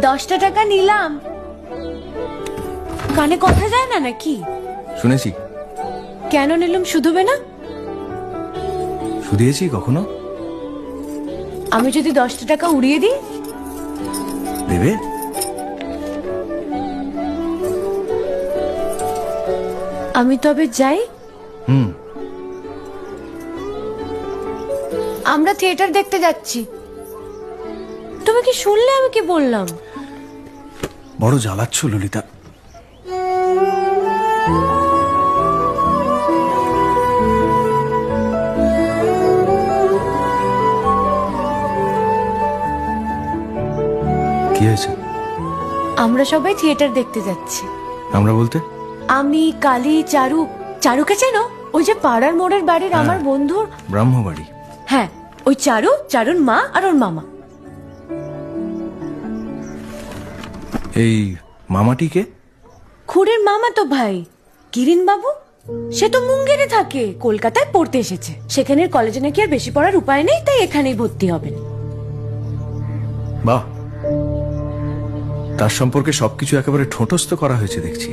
10টা টাকা নিলাম। কানে কথা যায় না নাকি? শুনেছি। কেন নিলাম? শুধুবে না? শুধিয়েছি কখনো? আমি যদি 10টা টাকা উড়িয়ে দিই? দেবে? আমি তবে যাই। আমরা থিয়েটার দেখতে যাচ্ছি। তুমি কি শুনলে আমি কি বললাম? বড় জ্বালাচ্ছ ললিতা। কি হয়েছে? আমরা সবাই থিয়েটার দেখতে যাচ্ছি। আমরা বলতে? আমি, কালী, চারু। চারুকে চেনো? ওই যে পাড়ার মোড়ের বাড়ির আমার বন্ধুর ব্রাহ্মবাড়ি। হ্যাঁ, ওই চারু, চারুর মা আর ওর মামা। এই মামাটিকে? খুড়ের মামা তো ভাই, কিরিন বাবু। সে তো মুঙ্গেরে থাকে, কলকাতায় পড়তে এসেছে। সেখানের কলেজে নাকি আর বেশি পড়ার উপায় নেই, তাই এখানেই ভর্তি হবেন। বাহ, তার সম্পর্কে সবকিছু একেবারে ঠোঁটস্থ করা হয়েছে দেখছি।